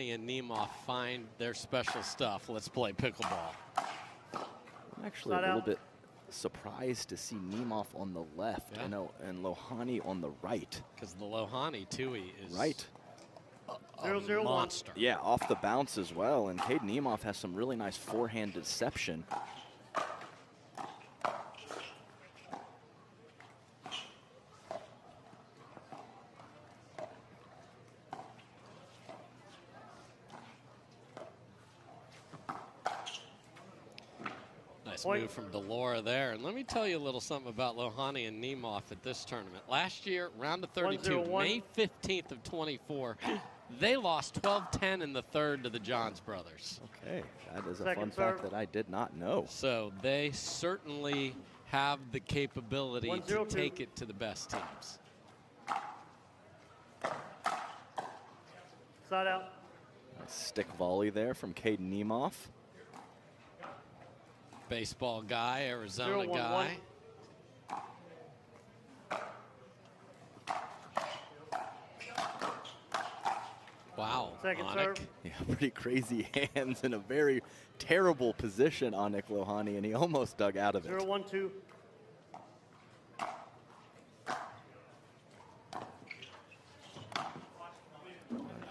Lohani and Nemoff find their special stuff. Let's play pickleball. I'm actually a little bit surprised to see Nemoff on the left, Yeah. and Lohani on the right. Because the Lohani Tui is right. a monster. Yeah, off the bounce as well. And Cade Nemoff has some really nice forehand deception. Nice move from Delora there. And let me tell you a little something about Lohani and Nemoff at this tournament. Last year, round of 32, May 15th of 24, they lost 12-10 in the third to the Johns brothers. Okay, that is a fun fact that I did not know. So they certainly have the capability to take it to the best teams. Side out. Nice stick volley there from Cade Nemoff. Baseball guy, Arizona guy. Wow, Aanik. Yeah, pretty crazy hands in a very terrible position, Aanik Lohani, and he almost dug out of it. 0-1-2.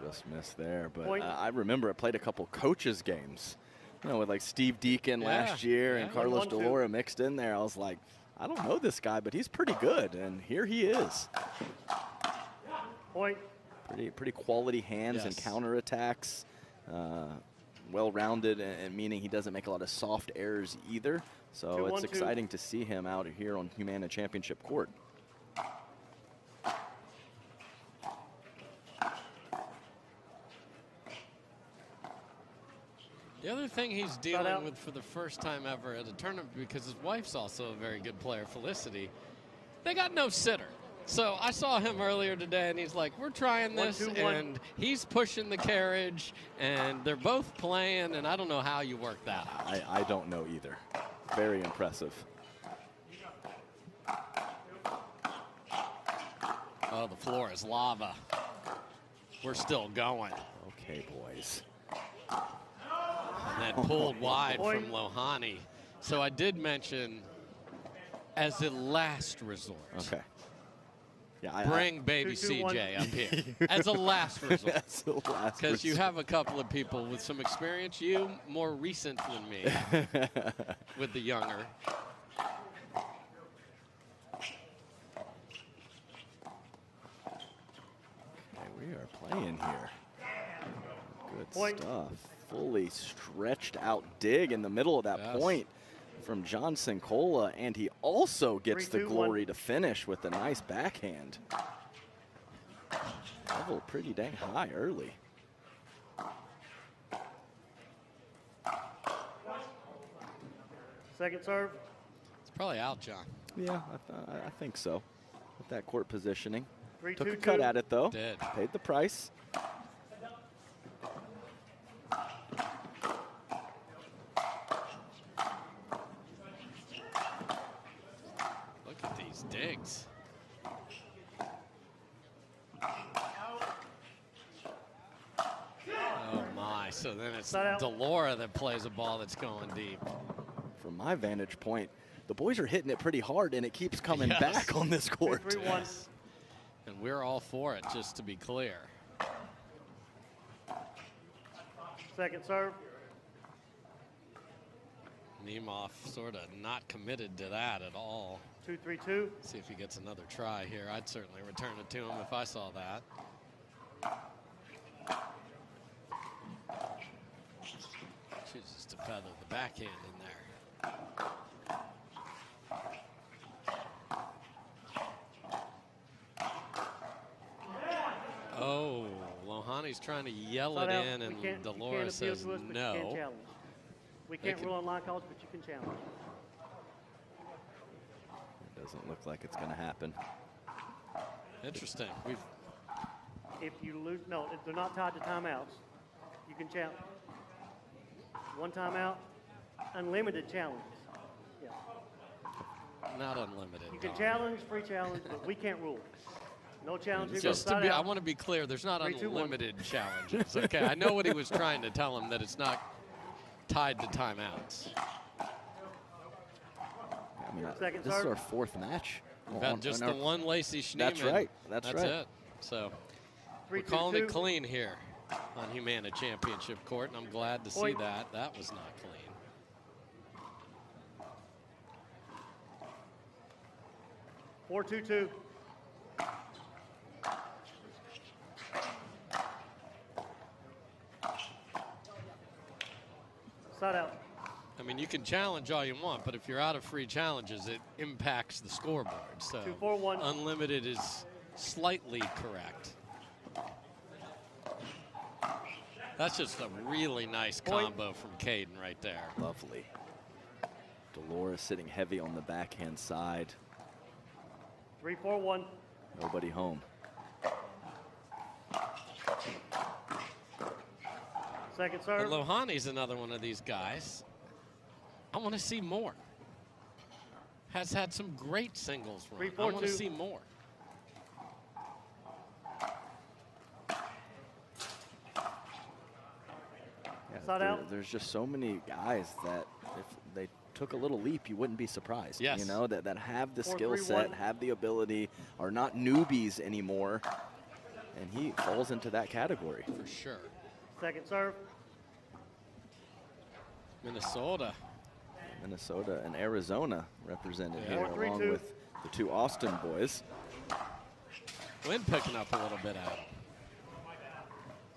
Just missed there, but I remember I played a couple coaches games, you know, with like Steve Deacon last year and Carlos Delora mixed in there. I was like, I don't know this guy, but he's pretty good, and here he is. Point. Pretty quality hands and counterattacks. Well-rounded, and meaning he doesn't make a lot of soft errors either. So it's exciting to see him out here on Humana Championship court. The other thing he's dealing with for the first time ever at a tournament, because his wife's also a very good player, Felicity, they got no sitter. So I saw him earlier today, and he's like, we're trying this, and he's pushing the carriage, and they're both playing, and I don't know how you work that out. I don't know either. Very impressive. Oh, the floor is lava. We're still going. Okay, boys. And then pulled wide from Lohani. So I did mention, as a last resort. Okay. Yeah, bring baby CJ up here as a last resort. Because you have a couple of people with some experience. You more recent than me with the younger. Okay, we are playing here. Good stuff. Fully stretched out dig in the middle of that point from John Cincola, and he also gets the glory to finish with a nice backhand. Level pretty dang high early. Second serve. It's probably out, John. Yeah, I think so. With that court positioning. 3-2-2. Took a cut at it, though. Did. Paid the price. Digs. Oh my, so then it's Delora that plays a ball that's going deep. From my vantage point, the boys are hitting it pretty hard, and it keeps coming back on this court. 3-1. And we're all for it, just to be clear. Second serve. Nemoff sort of not committed to that at all. 2-3-2. See if he gets another try here. I'd certainly return it to him if I saw that. Chooses to feather the backhand in there. Oh, Lohani's trying to yell it in, and Delora says no. We can't rule on line calls, but you can challenge. It doesn't look like it's going to happen. Interesting. If you lose, no, they're not tied to timeouts. You can challenge. One timeout, unlimited challenges. Yeah. Not unlimited. You can challenge, free challenge, but we can't rule. No challenge. Just to be, I want to be clear, there's not 3, 2, unlimited challenges. Okay, I know what he was trying to tell him, that it's not tied to timeouts. I mean, this is our 4th match. We've had just the one Lacey Schneeman. That's right. That's right. it. So we're calling it clean here on Humana Championship Court, and I'm glad to see that. That was not clean. Four, 2-2. Side out. I mean, you can challenge all you want, but if you're out of free challenges, it impacts the scoreboard. So 2-4-1. unlimited is slightly correct. That's just a really nice combo from Caden right there. Lovely. Dolores sitting heavy on the backhand side. 3-4-1. Nobody home. Second serve. And Lohani's another one of these guys. I want to see more. Has had some great singles run. I want to see more. Yeah, there's just so many guys that if they took a little leap, you wouldn't be surprised. Yes. You know, that have the skill set, have the ability, are not newbies anymore. And he falls into that category. For sure. Second serve. Minnesota and Arizona represented here, along with the 2 Austin boys. Wind picking up a little bit out.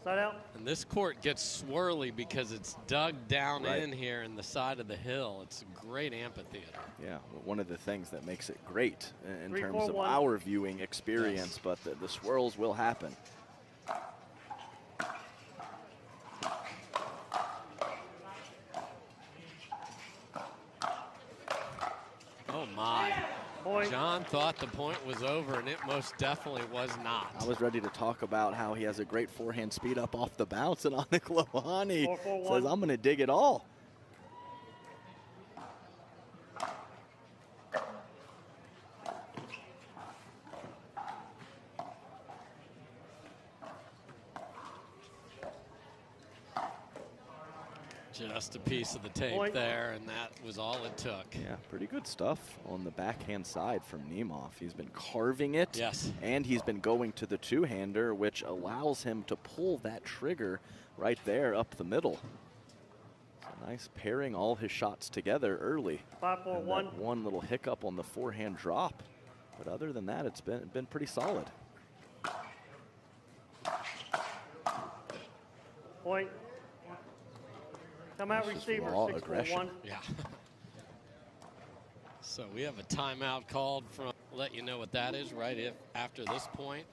Side out. And this court gets swirly because it's dug down in here in the side of the hill. It's a great amphitheater. Yeah, one of the things that makes it great in terms of our viewing experience, but the swirls will happen. Oh my. Point. John thought the point was over, and it most definitely was not. I was ready to talk about how he has a great forehand speed up off the bounce, and Aanik Lohani says, I'm going to dig it all. Just a piece of the tape there, and that was all it took. Yeah, pretty good stuff on the backhand side from Nemoff. He's been carving it. Yes. And he's been going to the 2-hander, which allows him to pull that trigger right there up the middle. So nice pairing all his shots together early. 5-4-1. One little hiccup on the forehand drop. But other than that, it's been pretty solid. Point. Timeout receiver, 6-4-1. Yeah. So we have a timeout called from, let you know what that is after this point.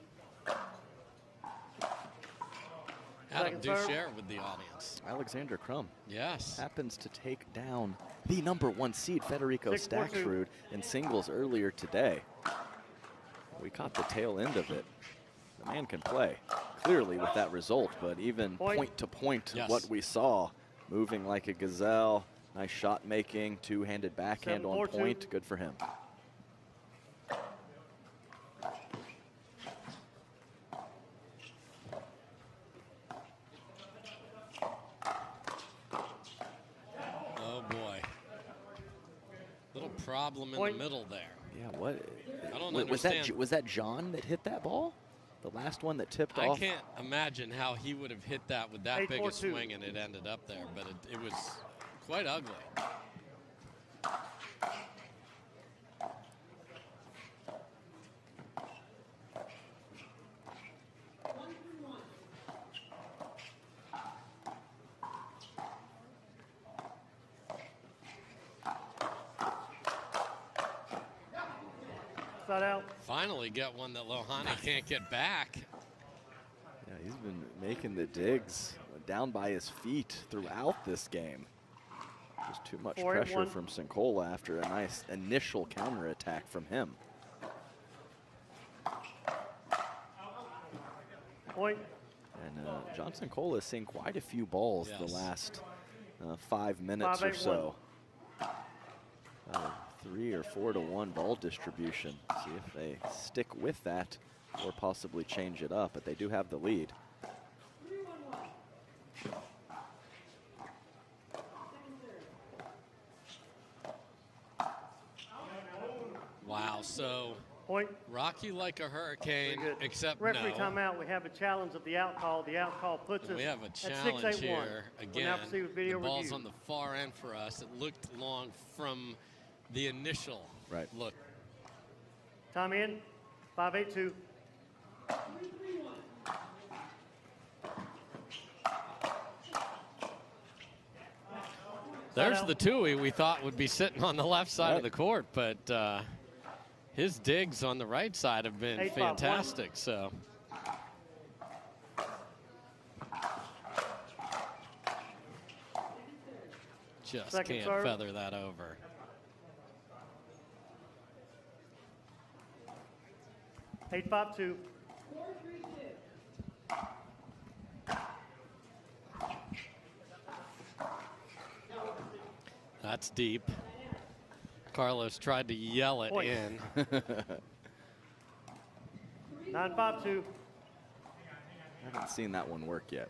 Adam, do share with the audience. Alexander Crum. Yes. Happens to take down the #1 seed, Federico Staksrud, in singles earlier today. We caught the tail end of it. The man can play, clearly, with that result, but even point to point, what we saw, moving like a gazelle, nice shot making, 2-handed backhand on point, good for him. Oh boy. Little problem in the middle there. Yeah, what? I don't understand. Was that John that hit that ball? The last one that tipped off? I can't imagine how he would have hit that with that big a swing and it ended up there, but it was quite ugly. Out. Finally get one that Lohani can't get back. Yeah, he's been making the digs down by his feet throughout this game. Just too much pressure from Cincola after a nice initial counterattack from him. Point. And John Cincola has seen quite a few balls the last 5 minutes or so. 3 or 4 to 1 ball distribution. See if they stick with that or possibly change it up, but they do have the lead. Wow, so Point. rocky like a hurricane, except referee no. timeout. We have a challenge of the out call. The out call puts us We have a at challenge 6-8-1. here. We'll Again, now proceed with video the ball's review. on the far end for us. It looked long from the initial look. Time in, 5-8-2. There's the Tui we thought would be sitting on the left side of the court, but his digs on the right side have been fantastic. So just can't feather that over. Eight, 5-2. That's deep. Carlos tried to yell it in. 9-5-2. I haven't seen that one work yet.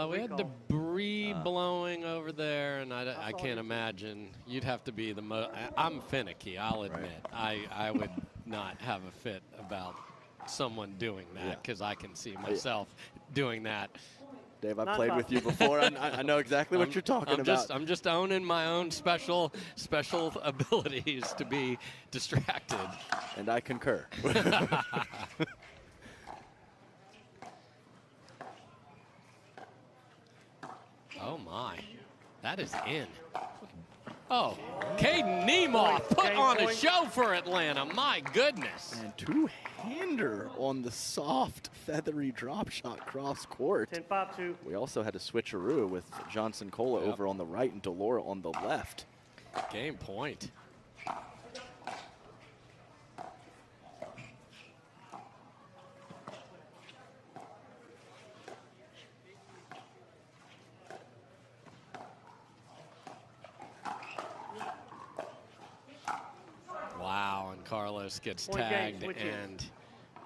We had debris blowing over there, and I can't imagine. You'd have to be the most. I'm finicky, I'll admit. I would not have a fit about someone doing that because I can see myself doing that. Dave, I've played with you before. I know exactly what you're talking about. I'm just owning my own special abilities to be distracted. And I concur. Oh, my. That is in. Oh, Caden Nemoff put on a show for Atlanta. My goodness. And two-hander on the soft, feathery drop shot cross court. 10-5-2. We also had a switcheroo with John Cincola over on the right and Delora on the left. Game point. Wow, and Carlos gets tagged and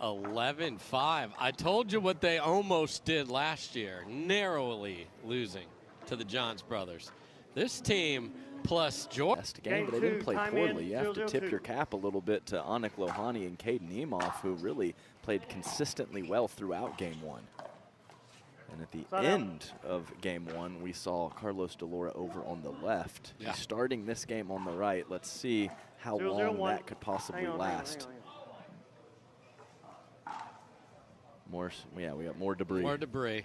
11-5. I told you what they almost did last year, narrowly losing to the Johns brothers. This team plus George. Best game, but they didn't play poorly. You have to tip your cap a little bit to Aanik Lohani and Caden Nemoff, who really played consistently well throughout game one. And at the end of game one, we saw Carlos Delora over on the left. He's starting this game on the right. Let's see how long that could possibly last. More, we got more debris. More debris.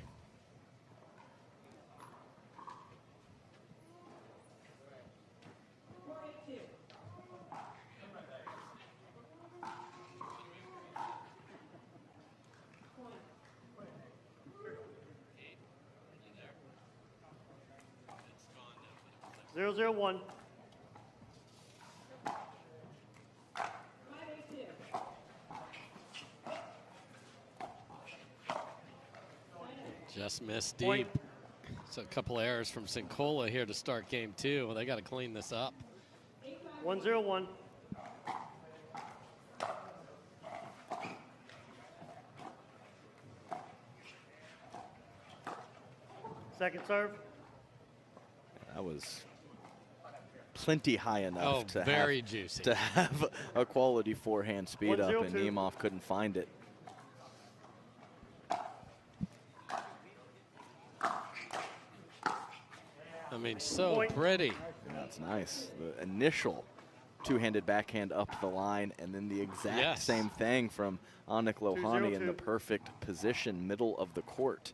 Zero, 0-1. Just missed deep. So a couple errors from Cincola here to start game two. Well, they got to clean this up. 1-0-1. Second serve. That was plenty high enough to very juicy. To have a quality forehand speed up, and Nemoff couldn't find it. I mean, so pretty. That's nice. The initial two-handed backhand up the line, and then the exact same thing from Aanik Lohani in the perfect position, middle of the court.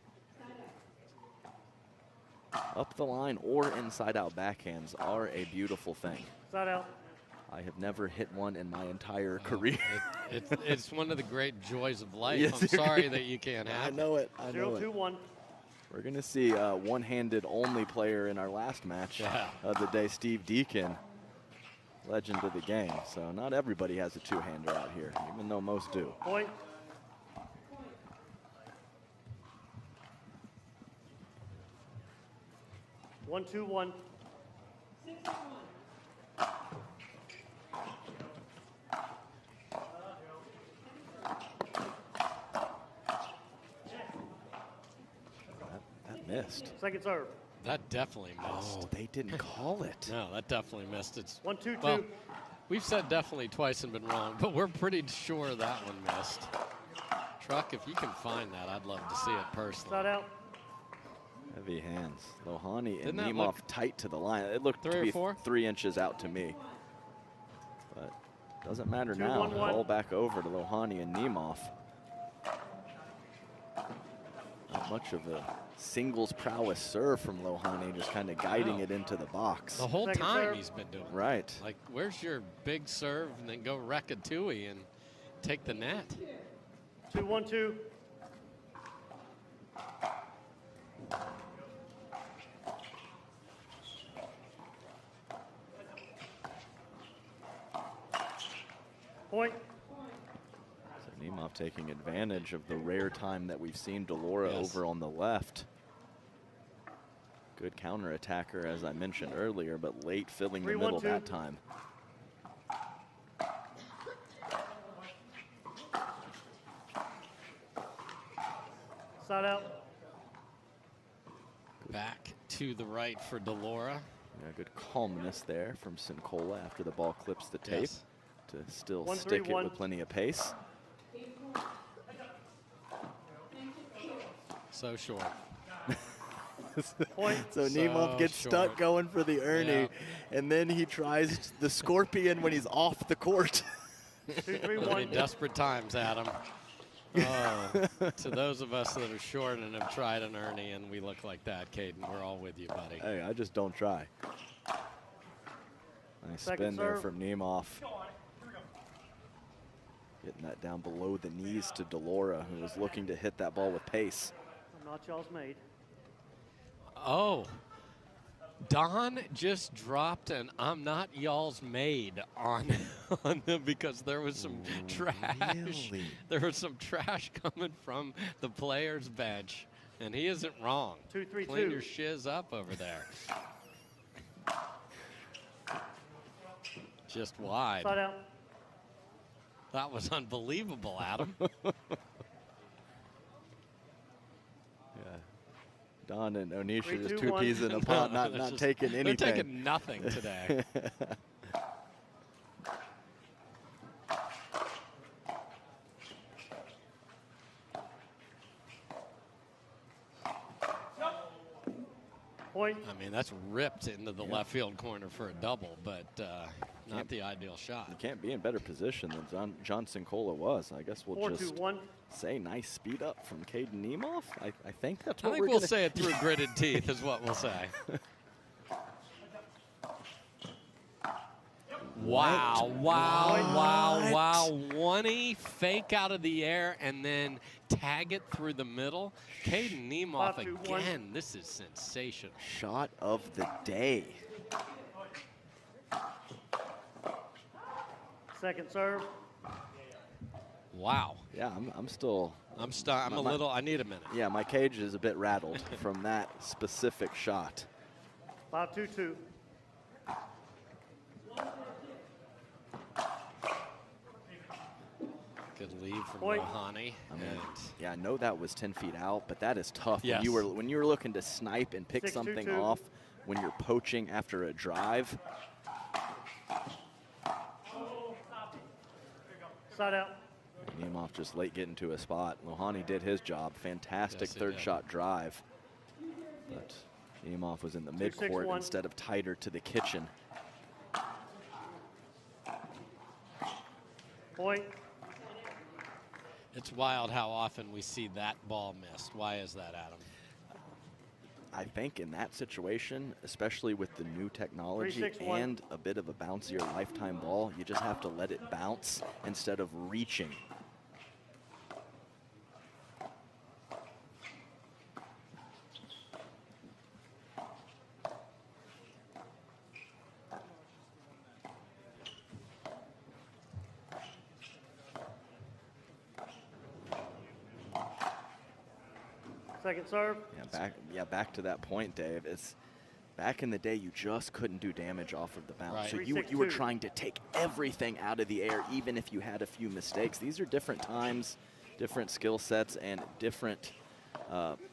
Up the line or inside-out backhands are a beautiful thing. Side out. I have never hit one in my entire career. It's one of the great joys of life. Yes, I'm sorry that you can't have it. I know it. I know 0-2-1. We're going to see a one-handed only player in our last match of the day, Steve Deacon, legend of the game. So not everybody has a two-hander out here, even though most do. Point. One, 2-1. Missed. Second serve. That definitely missed. Oh, they didn't call it. No, that definitely missed. It's 1-2-2. well, we've said definitely twice and been wrong, but we're pretty sure that one missed. Truck, if you can find that, I'd love to see it personally. Side out. Heavy hands. Lohani and Didn't that Nemoff look tight to the line. It looked to 3 or be 4? 3 inches out to me. But doesn't matter 2-1-1. now. Ball back over to Lohani and Nemoff. Not much of a singles prowess serve from Lohani, just kind of guiding it into the box. The whole Second time serve. he's been doing it. Right. Like, where's your big serve and then go wreck a Tui and take the net? 2-1-2. Point. So Nemoff taking advantage of the rare time that we've seen Delora Yes. over on the left. Good counter-attacker, as I mentioned earlier, but late filling the middle 3-1-2. that time. Side out. Back to the right for Delora. Yeah, good calmness there from Cincola after the ball clips the tape Yes. to still 1-3-1. stick it with plenty of pace. So short. Point. So So Nemoff gets short. stuck going for the Ernie, Yeah. and then he tries the Scorpion when he's off the court. 2-3-1. In desperate times, Adam. Oh, to those of us that are short and have tried an Ernie and we look like that, Caden, we're all with you, buddy. Hey, I just don't try. Nice Second spin there serve. from Nemoff. Getting that down below the knees to Delora, who was looking to hit that ball with pace. I'm not y'all's maid. Oh, Don just dropped an "I'm not y'all's maid" on them because there was some trash. Really? There was some trash coming from the players' bench, and he isn't wrong. 2-3-2. Clean your shiz up over there. Just wide. Side out. That was unbelievable, Adam. Don and Onisha 3, just 2, 2 1. peas in a pot, No, not it's just- taking anything. They're taking nothing today. Point. I mean, that's ripped into the left field corner for a double, but not the ideal shot. You can't be in better position than John Cincola was. I guess we'll just 4-2-1. say nice speed up from Caden Nemoff. I think that's I what think we're we'll gonna say it through gritted teeth is what we'll say. Wow, wow. 1-E fake out of the air and then tag it through the middle. Caden Nemoff 5-2-1. again. This is sensational. shot of the day. Second serve. Wow. Yeah, I'm still. I'm a little, I need a minute. Yeah, my cage is a bit rattled from that specific shot. 5-2-2. Good lead from Point. Lohani. I mean, And yeah, I know that was 10 feet out, but that is tough. Yes. When you were looking to snipe and pick 6-2-2. something off when you're poaching after a drive. Side out. Nemoff just late getting to a spot. Lohani did his job. Fantastic Yes, he third did. shot drive. But Nemoff was in the midcourt 2-6-1. instead of tighter to the kitchen. Point. it's wild how often we see that ball missed. Why is that, Adam? I think in that situation, especially with the new technology 3-6-1. and a bit of a bouncier lifetime ball, you just have to let it bounce instead of reaching. Second serve. Back to that point, Dave. It's back in the day, you just couldn't do damage off of the bounce. Right. So 3-6-2. you were trying to take everything out of the air, even if you had a few mistakes. These are different times, different skill sets, and different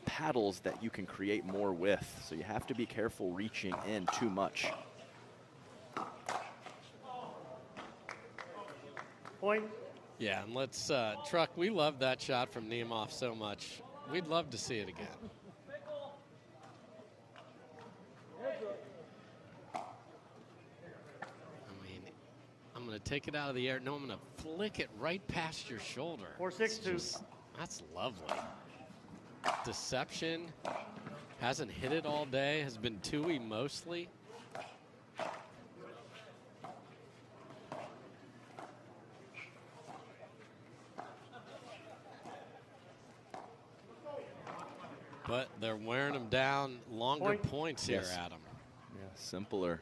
paddles that you can create more with. So you have to be careful reaching in too much. Point. Yeah, and let's, Truck, we love that shot from Nemoff so much. We'd love to see it again. I mean, I'm going to take it out of the air. No, I'm going to flick it right past your shoulder. 4-6-2. That's lovely. Deception. Hasn't hit it all day. Has been two-y mostly. But they're wearing them down. Longer points here, Yes. Adam. Yeah, simpler.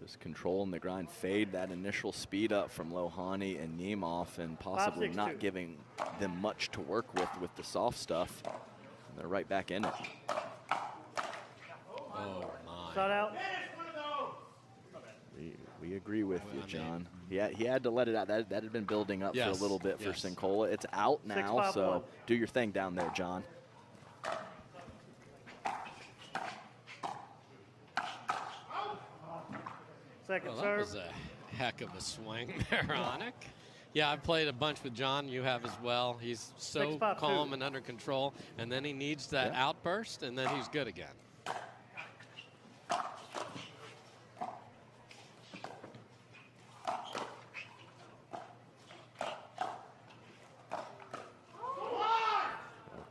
Just controlling the grind, fade that initial speed up from Lohani and Nemoff, and possibly 5-6-2. not giving them much to work with the soft stuff. And they're right back in it. Oh, my. Shot out. We agree with you, John. He had to let it out. That had been building up for a little bit for Cincola. It's out now, 6-5-1. so do your thing down there, John. Second Well, that serve. was a heck of a swing there, Aanik. Yeah, I've played a bunch with John. You have as well. He's so 6-5-2. calm and under control, and then he needs that outburst, and then he's good again.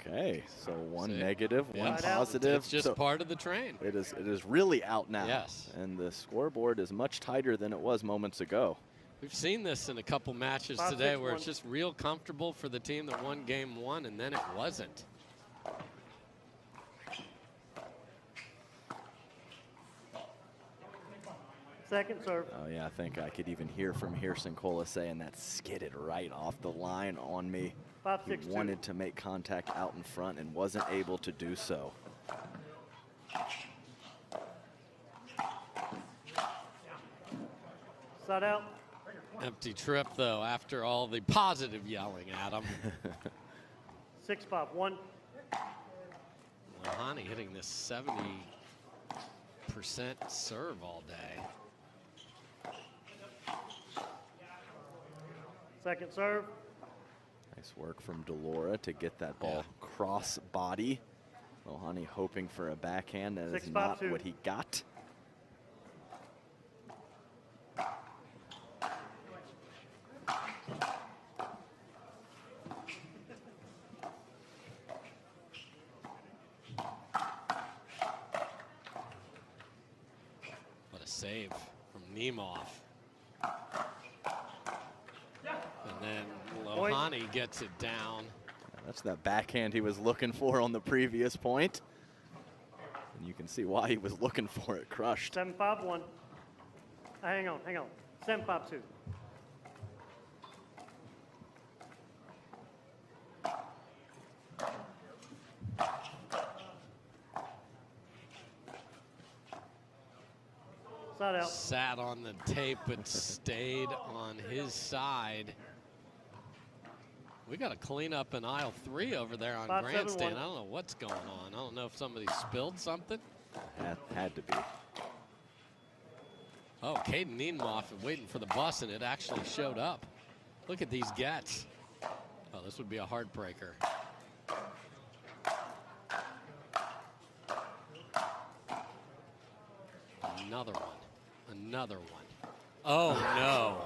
Okay, so one negative, one Yep. positive. It's just So part of the train. it is really out now. Yes. And the scoreboard is much tighter than it was moments ago. We've seen this in a couple matches 5-6-1. today where it's just real comfortable for the team that won game one, and then it wasn't. Second serve. Oh yeah, I think I could even hear from here Cincola saying that skidded right off the line on me. He 5-6-2. wanted to make contact out in front and wasn't able to do so. Shot out. Empty trip, though, after all the positive yelling at him. 6-5-1. Lohani hitting this 70% serve all day. Second serve. Nice work from Delora to get that ball cross body. Lohani hoping for a backhand. That is not 6-5-2. what he got. What a save from Nemoff. And then Lohani gets it down. That's that backhand he was looking for on the previous point. And you can see why he was looking for it crushed. 7-5-1. Hang on. 7-5-2. Side out. Sat on the tape but stayed on his side. We got to clean up in aisle 3 over there on 5-7-1. grandstand. I don't know what's going on. I don't know if somebody spilled something. Had to be. Oh, Caden Nemoff waiting for the bus, and it actually showed up. Look at these gets. Oh, this would be a heartbreaker. Another one. Oh, no.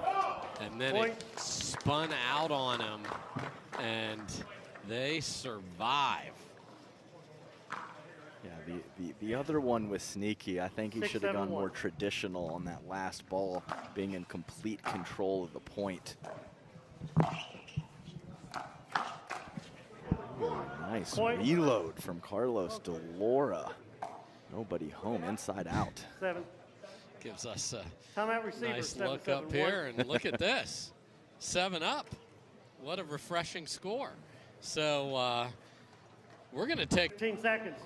And then it spun out on him, and they survive. Yeah, the other one was sneaky. I think he should have gone 6-7-1. more traditional on that last ball, being in complete control of the point. Ooh, nice reload from Carlos Delora. Nobody home, inside out. 7. Gives us a Timeout receiver. nice 7-7-1. look up here, and look at this. 7 up. What a refreshing score. So we're going to take 15 seconds.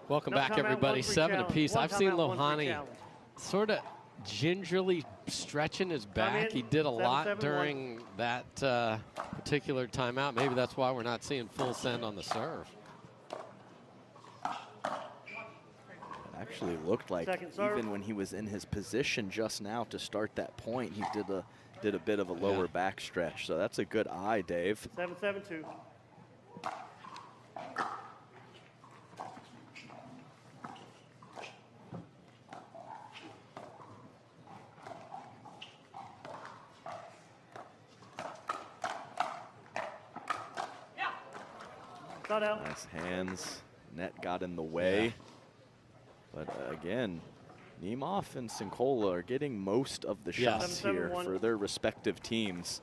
Welcome No back, timeout, everybody. 1 free 7 challenge. apiece. 1 I've seen timeout, 1 free Lohani challenge. sort of gingerly stretching his back. in, He did a lot 7-7-1. during that particular timeout. Maybe that's why we're not seeing full send on the serve. actually looked like even when he was in his position just now to start that point, he did a bit of a lower back stretch. So that's a good eye, Dave. 7-7-2. Nice hands. Net got in the way. But again, Nemoff and Cincola are getting most of the shots here for their respective teams.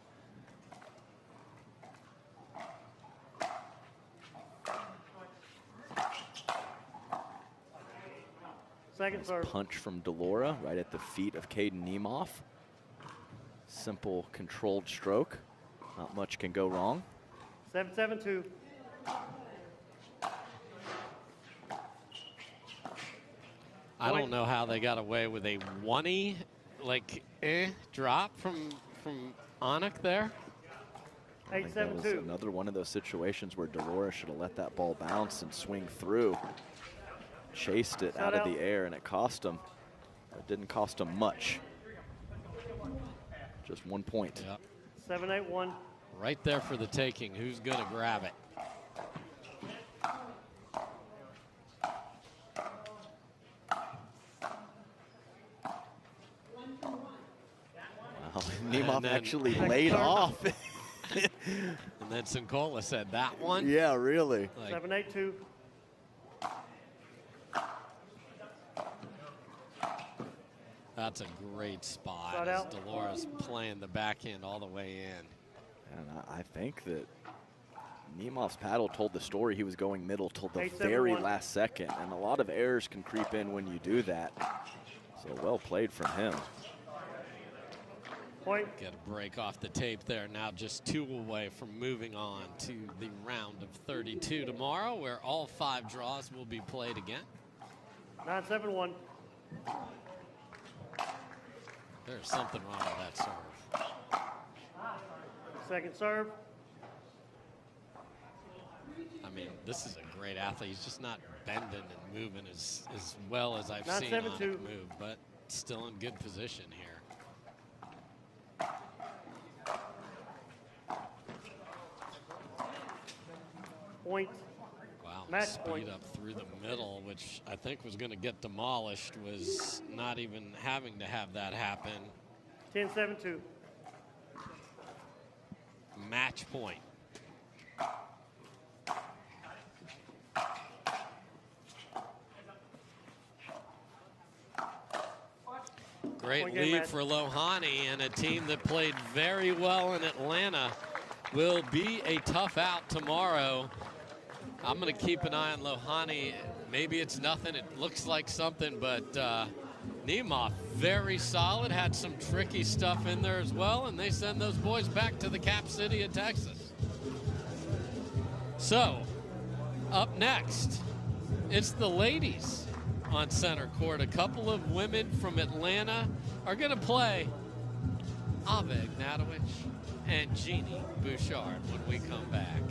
Second serve. Punch from Delora right at the feet of Caden Nemoff. Simple, controlled stroke. Not much can go wrong. 7-7-2. I don't know how they got away with a 1-y, like, drop from Aanik there. 8-7-2. Another one of those situations where Delora should have let that ball bounce and swing through. Chased it out of the air, and it cost him. It didn't cost him much. Just 1 point. Yep. 7-8-1. Right there for the taking. Who's going to grab it? Wow, Nemoff actually laid off. And then Cincola said that one. Yeah, really. Like 7-8-2. That's a great spot as Delora's playing the backhand all the way in. And I think that Nemoff's paddle told the story he was going middle till the very last second. And a lot of errors can creep in when you do that. So well played from him. Point. Get a break off the tape there. Now just 2 away from moving on to the round of 32 tomorrow, where all 5 draws will be played again. 9-7-1. There's something wrong with that serve. Second serve. I mean, this is a great athlete. He's just not bending and moving as well as I've seen Aanik move, but still in good position here. Point. Wow, Match speed point. up through the middle, which I think was going to get demolished, was not even having to have that happen. 10-7-2. Match point. Great lead for Lohani, and a team that played very well in Atlanta will be a tough out tomorrow. I'm going to keep an eye on Lohani. Maybe it's nothing. It looks like something, but Nemoff, very solid, had some tricky stuff in there as well, and they send those boys back to the Cap City of Texas. So, up next, it's the ladies on center court. A couple of women from Atlanta are going to play Ava Ignatowicz and Jeannie Bouchard when we come back.